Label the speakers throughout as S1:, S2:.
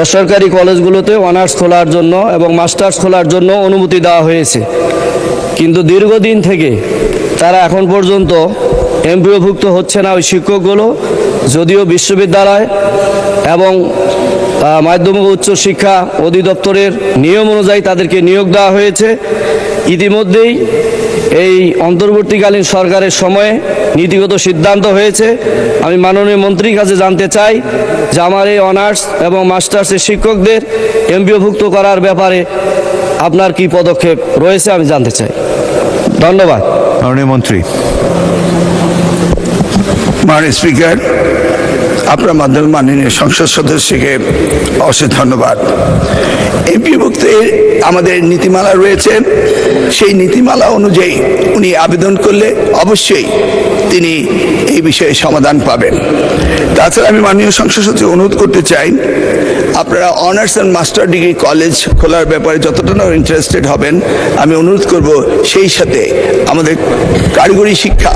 S1: বেসরকারি কলেজগুলোতে অনার্স খোলার জন্য এবং মাস্টার্স খোলার জন্য অনুমতি দেওয়া হয়েছে, কিন্তু দীর্ঘদিন থেকে তারা এখন পর্যন্ত এমপিওভুক্ত হচ্ছে না ওই শিক্ষকগুলো। যদিও বিশ্ববিদ্যালয় এবং মাধ্যমিক উচ্চ শিক্ষা অধিদপ্তরের নিয়ম অনুযায়ী তাদেরকে নিয়োগ দেওয়া হয়েছে। ইতিমধ্যেই এই অন্তর্বর্তীকালীন সরকারের সময়ে নীতিগত সিদ্ধান্ত হয়েছে। আমি মাননীয় মন্ত্রীর কাছে জানতে চাই যে আমার এই অনার্স এবং মাস্টার্সের শিক্ষকদের এমপিওভুক্ত করার ব্যাপারে আপনার কি পদক্ষেপ রয়েছে আমি জানতে চাই। ধন্যবাদ।
S2: মাননীয় মন্ত্রী।
S3: মাননীয় স্পিকার, আপনার মাধ্যমে মাননীয় সংসদ সদস্যকে অশেষ ধন্যবাদ। এমপিওভুক্তের আমাদের নীতিমালা রয়েছে, সেই নীতিমালা অনুযায়ী উনি আবেদন করলে অবশ্যই তিনি এই বিষয়ে সমাধান পাবেন। তাছাড়া আমি মাননীয় সংসদ সদস্যকে অনুরোধ করতে চাই, আপনারা honours and master degree college খোলার ব্যাপারে যতটা না ইন্টারেস্টেড হবেন, আমি অনুরোধ করব সেই সাথে আমাদের কারিগরি শিক্ষা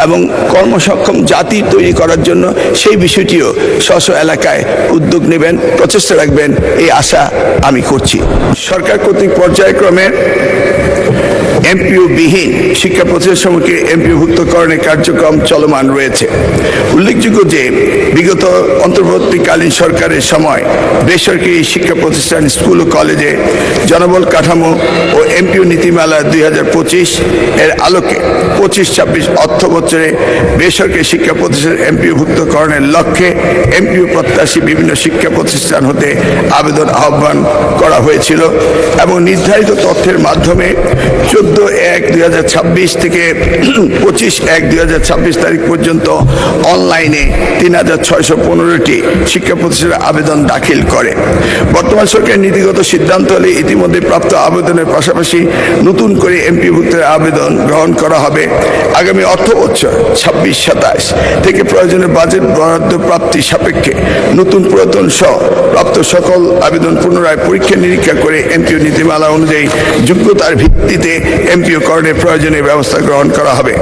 S3: এবং কর্মসক্ষম জাতি তৈরি করার জন্য সেই বিষয়টিও স্ব এলাকায় উদ্যোগ নেবেন, প্রচেষ্টা রাখবেন, এই আশা আমি করছি। সরকার কর্তৃক পর্যায়ক্রমে এমপিওবিহীন শিক্ষা প্রতিষ্ঠানসমূহকে এমপিওভুক্তকরণের কার্যক্রম চলমান রয়েছে। উল্লেখযোগ্য যে বিগত অন্তর্বর্তীকালীন সরকারের সময় বেসরকারি শিক্ষা প্রতিষ্ঠান, স্কুল ও কলেজে জনবল কাঠামো ও এমপিও নীতিমালা 2025 এর আলোকে 25-26 অর্থ বছরে বেসরকারি শিক্ষা প্রতিষ্ঠান এমপিওভুক্তকরণের লক্ষ্যে এমপিও প্রত্যাশী বিভিন্ন শিক্ষা প্রতিষ্ঠান হতে আবেদন আহ্বান করা হয়েছিল এবং নির্ধারিত তথ্যের মাধ্যমে 14/1/2026 থেকে 25/1/2026 তারিখ পর্যন্ত অনলাইনে 3615টি শিক্ষা প্রতিষ্ঠানের আবেদন দাখিল করে। বর্তমান সরকারের নীতিগত সিদ্ধান্ত হলে ইতিমধ্যে প্রাপ্ত আবেদনের পাশাপাশি নতুন করে এমপিওভুক্তের আবেদন গ্রহণ করা হবে। আগামী অর্থ বছর 26-27 থেকে প্রয়োজনীয় বাজেট বরাদ্দ প্রাপ্তি সাপেক্ষে নতুন পুরাতন সহ প্রাপ্ত সকল আবেদন পুনরায় পরীক্ষা নিরীক্ষা করে এমপিও নীতিমালা অনুযায়ী যোগ্যতার ভিত্তিতে এমপিওকরণের প্রয়োজনীয় ব্যবস্থা গ্রহণ করা হবে।